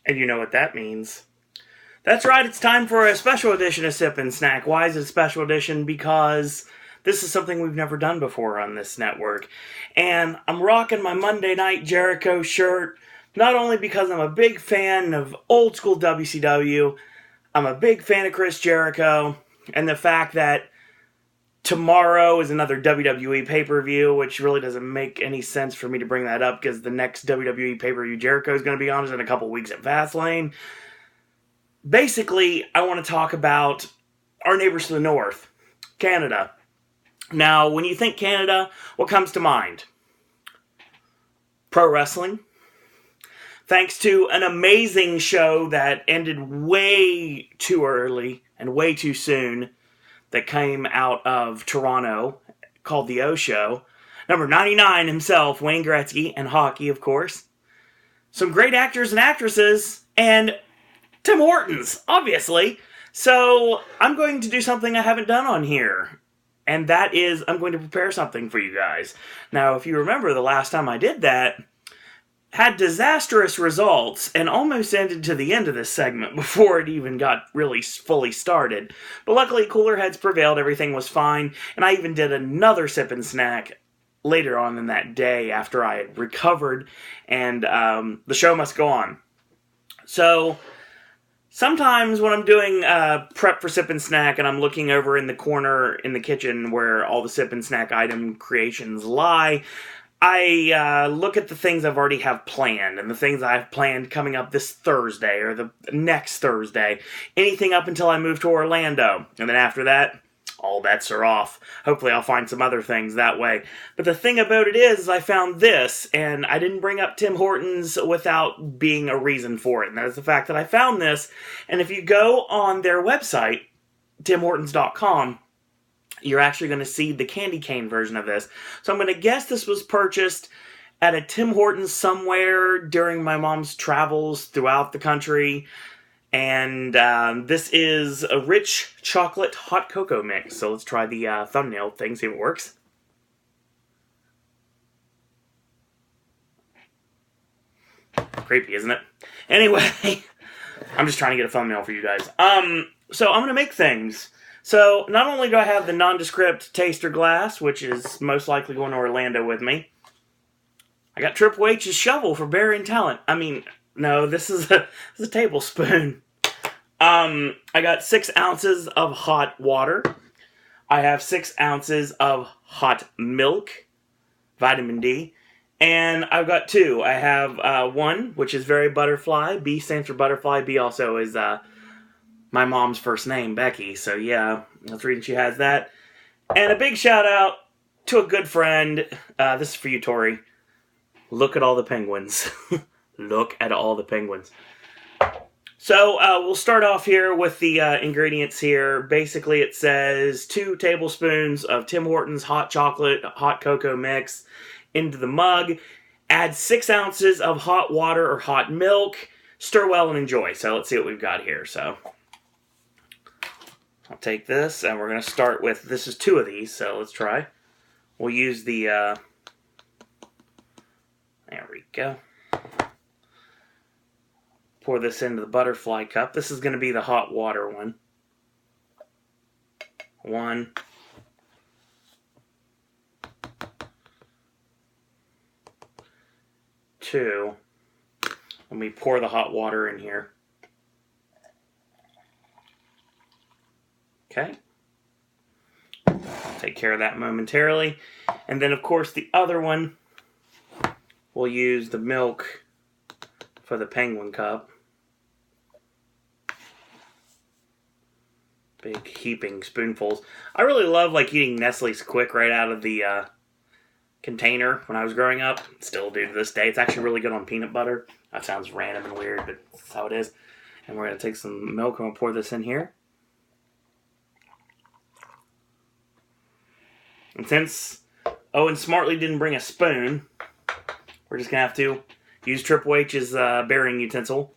And you know what that means. That's right, it's time for a special edition of Sip and Snack. Why is it a special edition? Because this is something we've never done before on this network. And I'm rocking my Monday Night Jericho shirt, not only because I'm a big fan of old school WCW, I'm a big fan of Chris Jericho, and the fact that tomorrow is another WWE pay-per-view, which really doesn't make any sense for me to bring that up because the next WWE pay-per-view Jericho is going to be on is in a couple weeks at Fastlane. Basically, I want to talk about our neighbors to the north, Canada. Now, when you think Canada, what comes to mind? Pro wrestling. Thanks to an amazing show that ended way too early and way too soon that came out of Toronto called The O Show. Number 99 himself, Wayne Gretzky, and hockey, of course. Some great actors and actresses, and Tim Hortons, obviously. So I'm going to do something I haven't done on here. And that is, I'm going to prepare something for you guys. Now, if you remember the last time I did that, had disastrous results and almost ended to the end of this segment before it even got really fully started. But luckily, cooler heads prevailed, everything was fine, and I even did another sip and snack later on in that day after I had recovered, and the show must go on. So, sometimes when I'm doing prep for sip and snack and I'm looking over in the corner in the kitchen where all the sip and snack item creations lie, I look at the things I've already have planned and the things I've planned coming up this Thursday or the next Thursday. Anything up until I move to Orlando. And then after that, all bets are off. Hopefully I'll find some other things that way. But the thing about it is I found this, and I didn't bring up Tim Hortons without being a reason for it. And that is the fact that I found this. And if you go on their website, timhortons.com, you're actually going to see the candy cane version of this. So I'm going to guess this was purchased at a Tim Hortons somewhere during my mom's travels throughout the country. And this is a rich chocolate hot cocoa mix. So let's try the thumbnail thing, see if it works. Creepy, isn't it? Anyway, I'm just trying to get a thumbnail for you guys. So I'm going to make things. So, not only do I have the nondescript taster glass, which is most likely going to Orlando with me, I got Triple H's shovel for burying talent. I mean, no, this is a tablespoon. I got 6 ounces of hot water. I have 6 ounces of hot milk, vitamin D, and I've got 2. I have 1, which is very butterfly. B stands for butterfly. B also is my mom's first name, Becky. So yeah, that's the reason she has that. And a big shout out to a good friend. This is for you, Tori. Look at all the penguins. Look at all the penguins. So we'll start off here with the ingredients here. Basically, it says 2 tablespoons of Tim Hortons hot chocolate, hot cocoa mix into the mug. Add 6 ounces of hot water or hot milk. Stir well and enjoy. So let's see what we've got here. So I'll take this, and we're going to start with, this is 2 of these, so let's try. We'll use the, there we go. Pour this into the butterfly cup. This is going to be the hot water one. 1. 2. Let me pour the hot water in here. Okay. I'll take care of that momentarily. And then, of course, the other one, we'll use the milk for the penguin cup. Big heaping spoonfuls. I really love eating Nestle's Quick right out of the container when I was growing up. Still do to this day. It's actually really good on peanut butter. That sounds random and weird, but that's how it is. And we're going to take some milk and we'll pour this in here. And since Owen smartly didn't bring a spoon, we're just going to have to use Triple H's burying utensil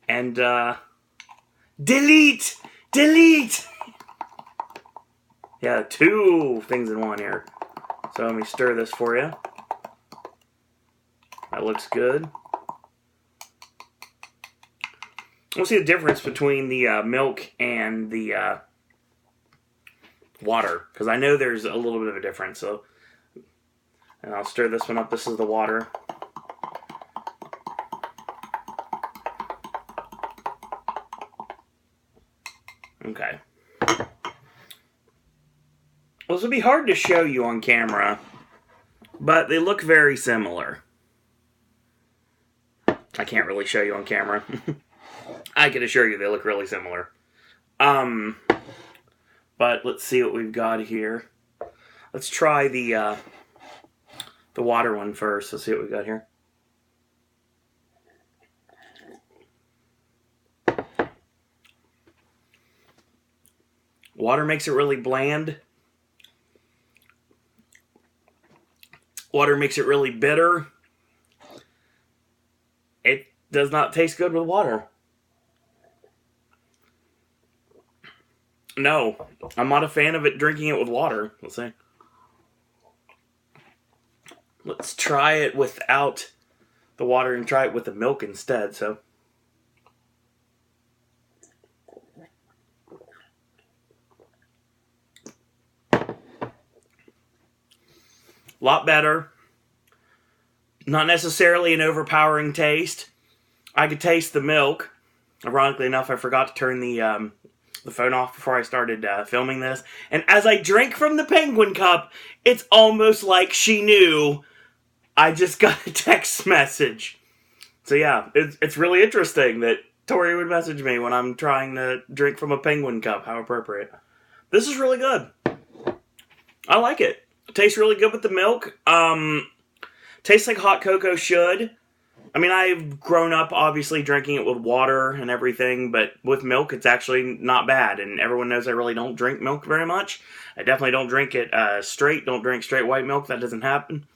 and delete! Delete! Yeah, 2 things in one here. So let me stir this for you. That looks good. We'll see the difference between the milk and the water, because I know there's a little bit of a difference. So, and I'll stir this one up. This is the water. Okay. Well, this would be hard to show you on camera, but they look very similar. I can't really show you on camera. I can assure you they look really similar. But let's see what we've got here. Let's try the water one first. Let's see what we've got here. Water makes it really bland. Water makes it really bitter. It does not taste good with water. No, I'm not a fan of it drinking it with water. Let's see. Let's try it without the water and try it with the milk instead. So, a lot better. Not necessarily an overpowering taste. I could taste the milk. Ironically enough, I forgot to turn the phone off before I started filming this. And as I drank from the penguin cup, it's almost like she knew I just got a text message. So yeah, it's really interesting that Tori would message me when I'm trying to drink from a penguin cup. How appropriate. This is really good. I like it. It tastes really good with the milk. Tastes like hot cocoa should. I mean, I've grown up, obviously, drinking it with water and everything, but with milk, it's actually not bad, and everyone knows I really don't drink milk very much. I definitely don't drink it straight. Don't drink straight white milk. That doesn't happen.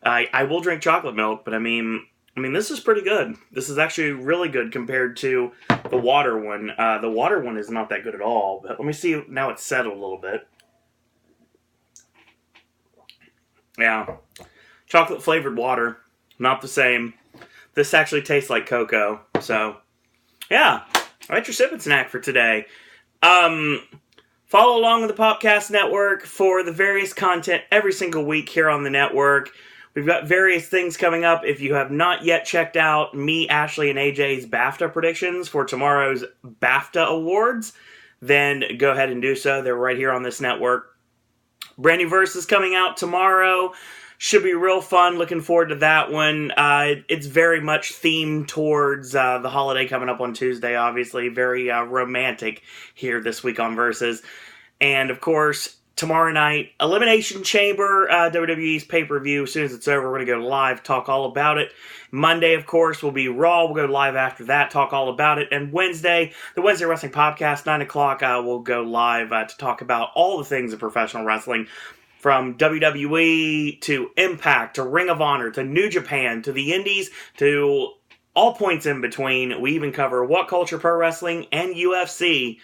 I will drink chocolate milk, but I mean, this is pretty good. This is actually really good compared to the water one. The water one is not that good at all, but let me see. Now it's settled a little bit. Yeah. Chocolate-flavored water. Not the same. This actually tastes like cocoa. So, yeah. That's your sipping snack for today. Follow along with the Popcast Network for the various content every single week here on the network. We've got various things coming up. If you have not yet checked out me, Ashley, and AJ's BAFTA predictions for tomorrow's BAFTA Awards, then go ahead and do so. They're right here on this network. Brand new verse is coming out tomorrow. Should be real fun. Looking forward to that one. It's very much themed towards the holiday coming up on Tuesday, obviously. Very romantic here this week on Versus. And, of course, tomorrow night, Elimination Chamber, WWE's pay-per-view. As soon as it's over, we're going to go live, talk all about it. Monday, of course, will be Raw. We'll go live after that, talk all about it. And Wednesday, the Wednesday Wrestling Podcast, 9 o'clock, we'll go live to talk about all the things of professional wrestling. From WWE to Impact to Ring of Honor to New Japan to the Indies to all points in between. We even cover What Culture Pro Wrestling and UFC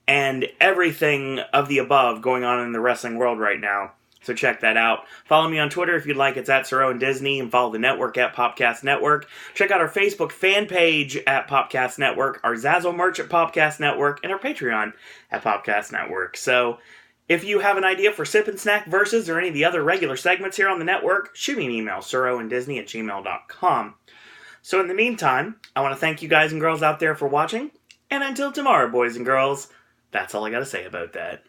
and everything of the above going on in the wrestling world right now. So check that out. Follow me on Twitter if you'd like. It's at SirOwenDisney, and follow the network at Popcast Network. Check out our Facebook fan page at Popcast Network, our Zazzle merch at Popcast Network, and our Patreon at Popcast Network. So if you have an idea for Sip and Snack Versus or any of the other regular segments here on the network, shoot me an email, SirOwenDisney@gmail.com. So in the meantime, I want to thank you guys and girls out there for watching. And until tomorrow, boys and girls, that's all I got to say about that.